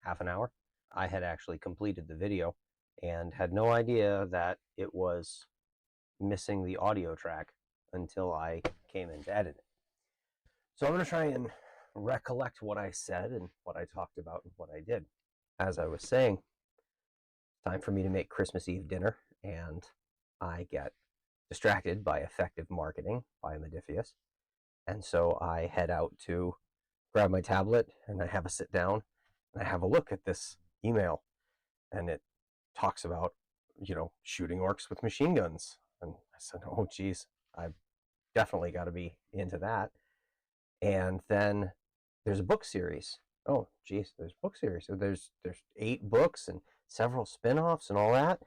half an hour. I had actually completed the video and had no idea that it was missing the audio track until I came in to edit it. So I'm going to try and recollect what I said and what I talked about and what I did. As I was saying, it's time for me to make Christmas Eve dinner, and I get distracted by effective marketing by Modiphius. And so I head out to grab my tablet and I have a sit down and I have a look at this email, and it talks about, shooting orcs with machine guns. And I said, oh, geez, I've definitely got to be into that. And then there's a book series. Oh, geez, there's a book series. So there's 8 books and several spin-offs and all that.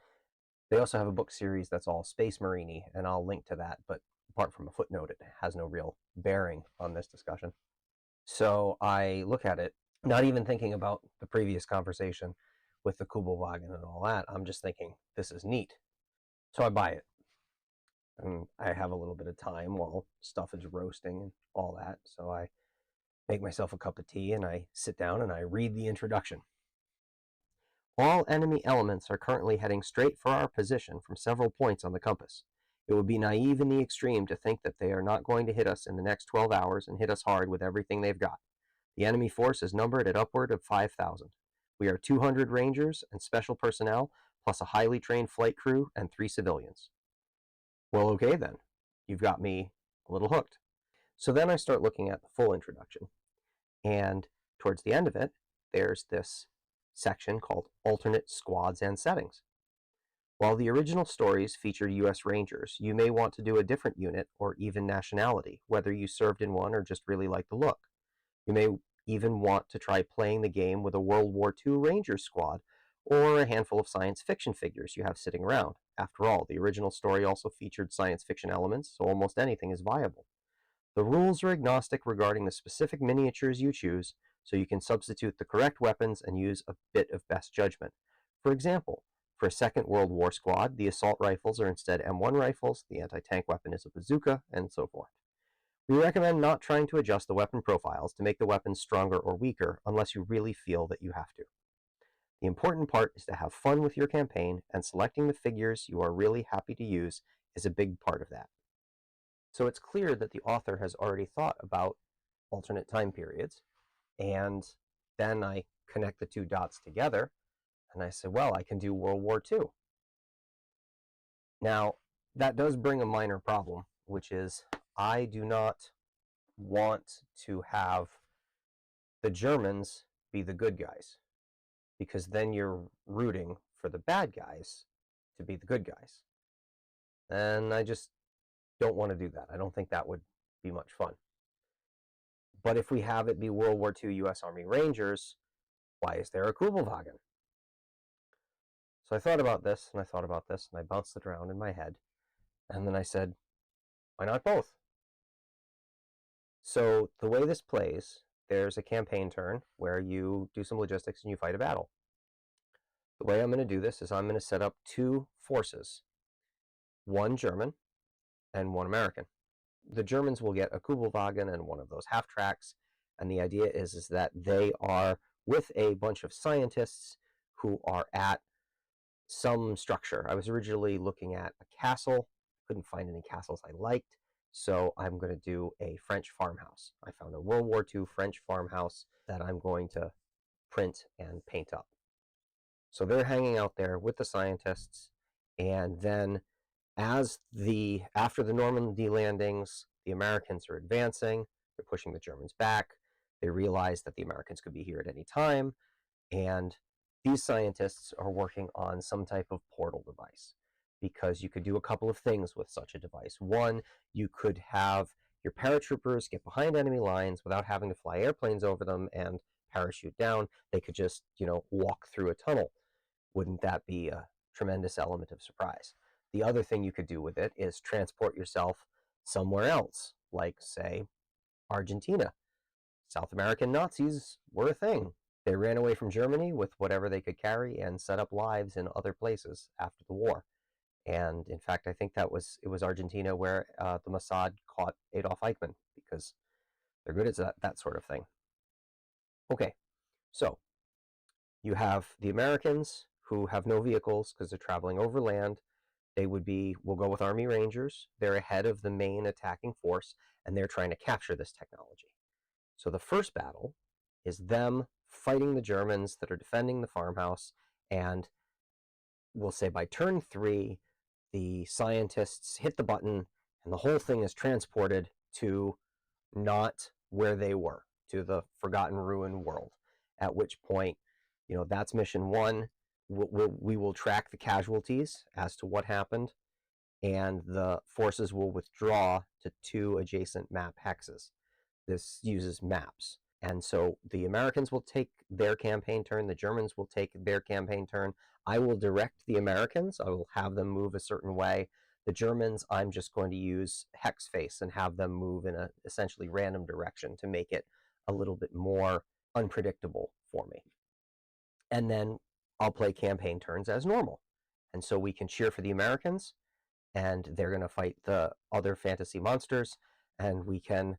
They also have a book series that's all Space Marine-y, and I'll link to that, but apart from a footnote, it has no real bearing on this discussion. So I look at it, not even thinking about the previous conversation with the Kubelwagen and all that. I'm just thinking, this is neat. So I buy it. And I have a little bit of time while stuff is roasting and all that. So I make myself a cup of tea and I sit down and I read the introduction. All enemy elements are currently heading straight for our position from several points on the compass. It would be naive in the extreme to think that they are not going to hit us in the next 12 hours and hit us hard with everything they've got. The enemy force is numbered at upward of 5,000. We are 200 Rangers and special personnel, plus a highly trained flight crew and 3 civilians. Well, okay then. You've got me a little hooked. So then I start looking at the full introduction. And towards the end of it, there's this section called Alternate Squads and Settings. While the original stories featured US Rangers, you may want to do a different unit or even nationality, whether you served in one or just really like the look. You may even want to try playing the game with a World War II Ranger squad or a handful of science fiction figures you have sitting around. After all, the original story also featured science fiction elements, so almost anything is viable. The rules are agnostic regarding the specific miniatures you choose, so you can substitute the correct weapons and use a bit of best judgment. For example, for a Second World War squad, the assault rifles are instead M1 rifles, the anti-tank weapon is a bazooka, and so forth. We recommend not trying to adjust the weapon profiles to make the weapons stronger or weaker unless you really feel that you have to. The important part is to have fun with your campaign, and selecting the figures you are really happy to use is a big part of that. So it's clear that the author has already thought about alternate time periods, and then I connect the 2 dots together, and I say, well, I can do World War II. Now, that does bring a minor problem, which is I do not want to have the Germans be the good guys, because then you're rooting for the bad guys to be the good guys. And I just don't want to do that. I don't think that would be much fun. But if we have it be World War II US Army Rangers, why is there a Kubelwagen? So I thought about this, and I thought about this, and I bounced it around in my head. And then I said, why not both? So the way this plays, there's a campaign turn where you do some logistics and you fight a battle. The way I'm going to do this is I'm going to set up 2 forces, 1 German and 1 American. The Germans will get a Kubelwagen and one of those half tracks, and the idea is that they are with a bunch of scientists who are at some structure. I was originally looking at a castle, couldn't find any castles I liked, so I'm going to do a French farmhouse. I found a World War II French farmhouse that I'm going to print and paint up. So they're hanging out there with the scientists, and then after the Normandy landings, the Americans are advancing, they're pushing the Germans back, they realize that the Americans could be here at any time, and these scientists are working on some type of portal device, because you could do a couple of things with such a device. One, you could have your paratroopers get behind enemy lines without having to fly airplanes over them and parachute down. They could just, walk through a tunnel. Wouldn't that be a tremendous element of surprise? The other thing you could do with it is transport yourself somewhere else, like, say, Argentina. South American Nazis were a thing. They ran away from Germany with whatever they could carry and set up lives in other places after the war. And in fact, I think it was Argentina where the Mossad caught Adolf Eichmann, because they're good at that sort of thing. Okay, so you have the Americans who have no vehicles because they're traveling overland. We'll go with Army Rangers. They're ahead of the main attacking force, and they're trying to capture this technology. So the first battle is them fighting the Germans that are defending the farmhouse, and we'll say by turn 3, the scientists hit the button and the whole thing is transported to not where they were, to the Forgotten Ruin world, at which point, that's mission one. We will track the casualties as to what happened, and the forces will withdraw to 2 adjacent map hexes. This uses maps. And so the Americans will take their campaign turn, the Germans will take their campaign turn. I will direct the Americans, I will have them move a certain way. The Germans, I'm just going to use hex face and have them move in a essentially random direction to make it a little bit more unpredictable for me. And then I'll play campaign turns as normal. And so we can cheer for the Americans, and they're going to fight the other fantasy monsters, and we can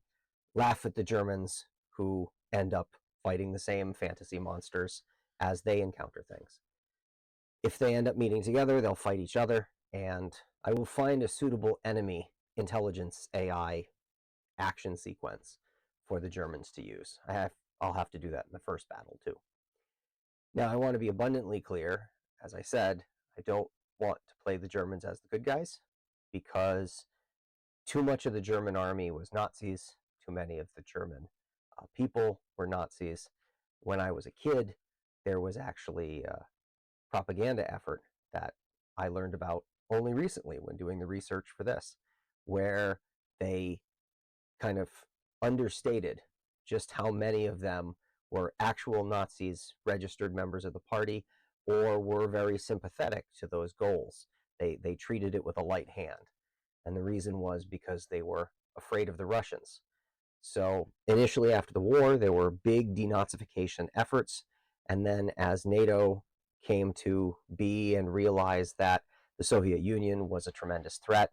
laugh at the Germans who end up fighting the same fantasy monsters as they encounter things. If they end up meeting together, they'll fight each other, and I will find a suitable enemy intelligence AI action sequence for the Germans to use. I'll have to do that in the first battle too. Now, I want to be abundantly clear. As I said, I don't want to play the Germans as the good guys, because too much of the German army was Nazis. Too many of the German people were Nazis. When I was a kid, there was actually a propaganda effort that I learned about only recently when doing the research for this, where they kind of understated just how many of them were actual Nazis, registered members of the party, or were very sympathetic to those goals. They treated it with a light hand. And the reason was because they were afraid of the Russians. So initially after the war, there were big denazification efforts. And then as NATO came to be and realized that the Soviet Union was a tremendous threat,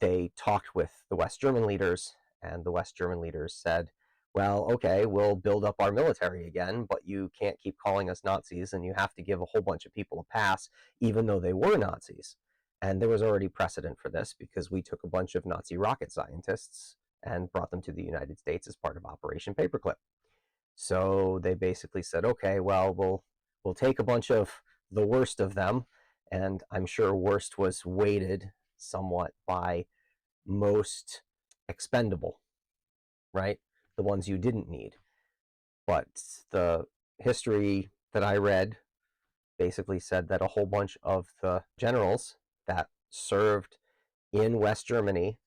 they talked with the West German leaders, and the West German leaders said, well, okay, we'll build up our military again, but you can't keep calling us Nazis, and you have to give a whole bunch of people a pass, even though they were Nazis. And there was already precedent for this, because we took a bunch of Nazi rocket scientists and brought them to the United States as part of Operation Paperclip. So they basically said, okay, well, we'll take a bunch of the worst of them, and I'm sure worst was weighted somewhat by most expendable, right? The ones you didn't need. But the history that I read basically said that a whole bunch of the generals that served in West Germany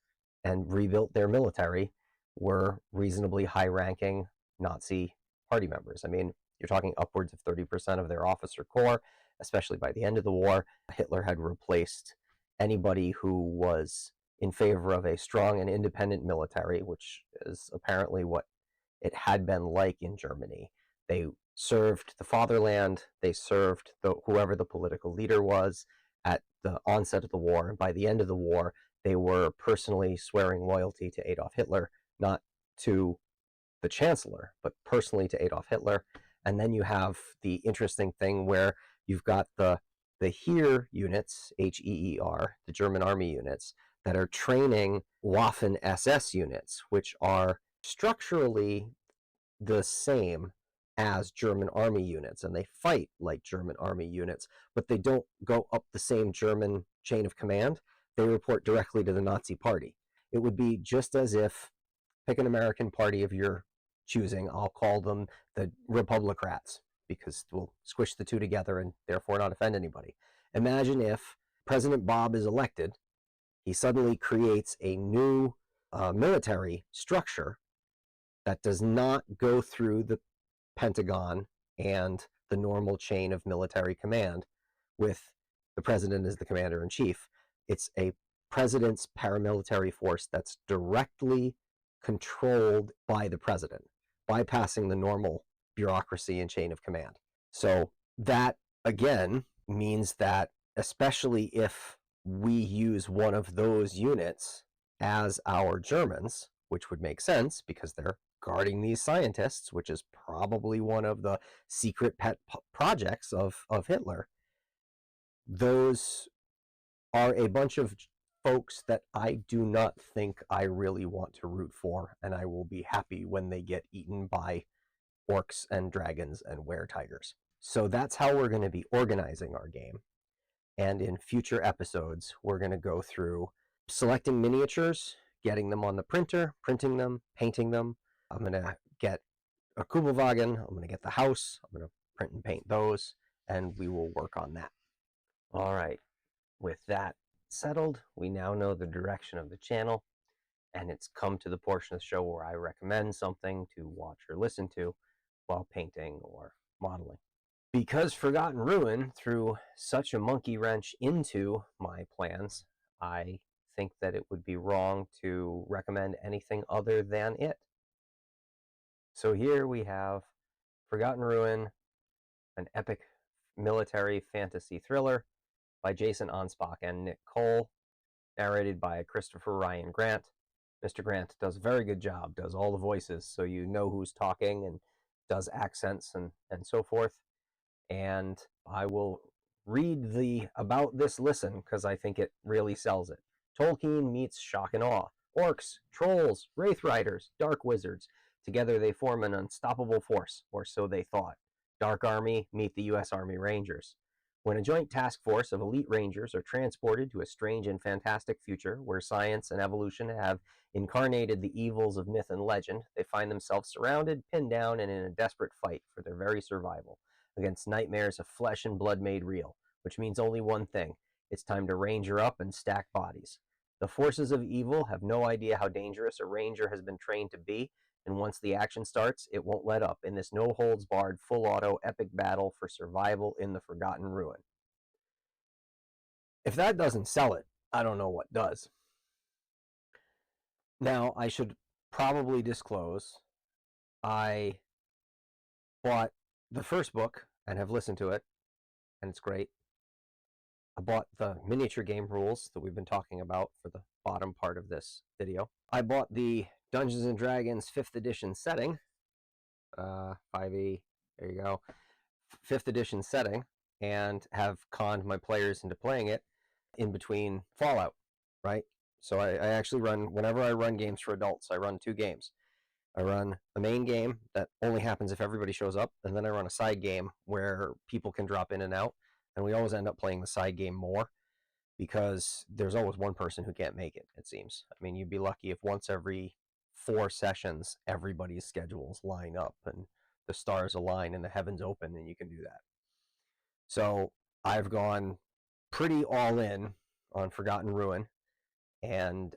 and rebuilt their military were reasonably high-ranking Nazi party members. I mean, you're talking upwards of 30% of their officer corps, especially by the end of the war. Hitler had replaced anybody who was in favor of a strong and independent military, which is apparently what it had been like in Germany. They served the fatherland, they served whoever the political leader was at the onset of the war, and by the end of the war, they were personally swearing loyalty to Adolf Hitler, not to the chancellor, but personally to Adolf Hitler. And then you have the interesting thing where you've got the Heer units, Heer, the German army units, that are training Waffen SS units, which are structurally the same as German army units, and they fight like German army units, but they don't go up the same German chain of command. They report directly to the Nazi party. It would be just as if, pick an American party of your choosing, I'll call them the Republicrats, because we'll squish the two together and therefore not offend anybody. Imagine if President Bob is elected, he suddenly creates a new military structure that does not go through the Pentagon and the normal chain of military command with the president as the commander-in-chief. It's a president's paramilitary force that's directly controlled by the president, bypassing the normal bureaucracy and chain of command. So that, again, means that especially if we use one of those units as our Germans, which would make sense because they're guarding these scientists, which is probably one of the secret pet projects of Hitler, those are a bunch of folks that I do not think I really want to root for, and I will be happy when they get eaten by orcs and dragons and were-tigers. So that's how we're going to be organizing our game. And in future episodes, we're going to go through selecting miniatures, getting them on the printer, printing them, painting them. I'm going to get a Kubelwagen. I'm going to get the house. I'm going to print and paint those, and we will work on that. All right. With that settled, we now know the direction of the channel, and it's come to the portion of the show where I recommend something to watch or listen to while painting or modeling. Because Forgotten Ruin threw such a monkey wrench into my plans, I think that it would be wrong to recommend anything other than it. So here we have Forgotten Ruin, an epic military fantasy thriller by Jason Anspach and Nick Cole, narrated by Christopher Ryan Grant. Mr. Grant does a very good job, does all the voices, so you know who's talking and does accents and so forth. And I will read the about this listen because I think it really sells it. Tolkien meets shock and awe. Orcs, trolls, wraith riders, dark wizards. Together they form an unstoppable force, or so they thought. Dark Army meet the U.S. Army Rangers. When a joint task force of elite rangers are transported to a strange and fantastic future where science and evolution have incarnated the evils of myth and legend, they find themselves surrounded, pinned down, and in a desperate fight for their very survival against nightmares of flesh and blood made real, which means only one thing. It's time to ranger up and stack bodies. The forces of evil have no idea how dangerous a ranger has been trained to be, and once the action starts, it won't let up in this no-holds-barred, full-auto, epic battle for survival in the Forgotten Ruin. If that doesn't sell it, I don't know what does. Now, I should probably disclose, I bought the first book and have listened to it, and it's great. I bought the miniature game rules that we've been talking about for the bottom part of this video. I bought the Dungeons and Dragons 5th edition setting, 5e, there you go, 5th edition setting, and have conned my players into playing it in between Fallout, right? So I actually run, whenever I run games for adults, I run 2 games. I run the main game that only happens if everybody shows up, and then I run a side game where people can drop in and out, and we always end up playing the side game more because there's always one person who can't make it, it seems. I mean, you'd be lucky if once every 4 sessions everybody's schedules line up and the stars align and the heavens open and you can do that. So I've gone pretty all in on Forgotten Ruin, and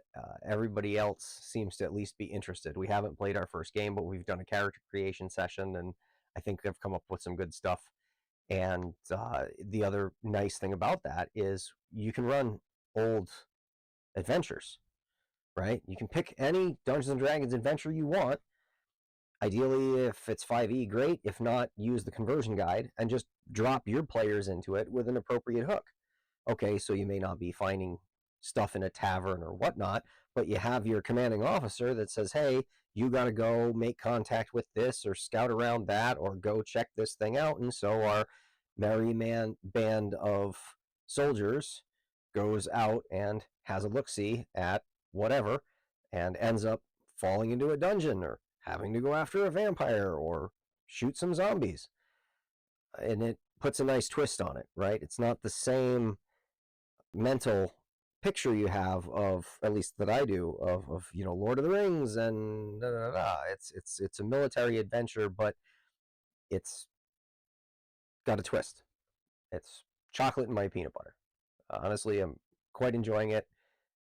everybody else seems to at least be interested. We haven't played our first game, but we've done a character creation session, and I think I've come up with some good stuff. And the other nice thing about that is you can run old adventures, right? You can pick any Dungeons and Dragons adventure you want. Ideally, if it's 5e, great. If not, use the conversion guide and just drop your players into it with an appropriate hook. Okay, so you may not be finding stuff in a tavern or whatnot, but you have your commanding officer that says, hey, you got to go make contact with this or scout around that or go check this thing out. And so our merry band of soldiers goes out and has a look-see at whatever and ends up falling into a dungeon or having to go after a vampire or shoot some zombies. And it puts a nice twist on it, right? It's not the same mental picture you have of, at least that I do, of you know, Lord of the Rings and da, da, da. It's a military adventure, but it's got a twist. It's chocolate and my peanut butter. Honestly, I'm quite enjoying it,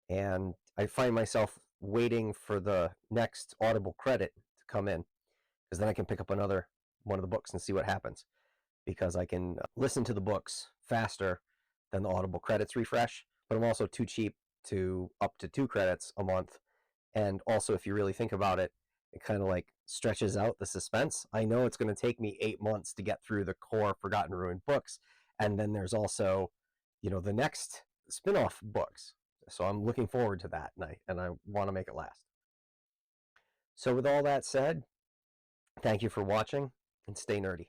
and I find myself waiting for the next Audible credit to come in, because then I can pick up another one of the books and see what happens, because I can listen to the books faster than the Audible credits refresh, but I'm also too cheap to up to 2 credits a month. And also, if you really think about it, it kind of like stretches out the suspense. I know it's going to take me 8 months to get through the core Forgotten Ruin books, and then there's also, you know, the next spin-off books. So I'm looking forward to that, and I want to make it last. So with all that said, thank you for watching, and stay nerdy.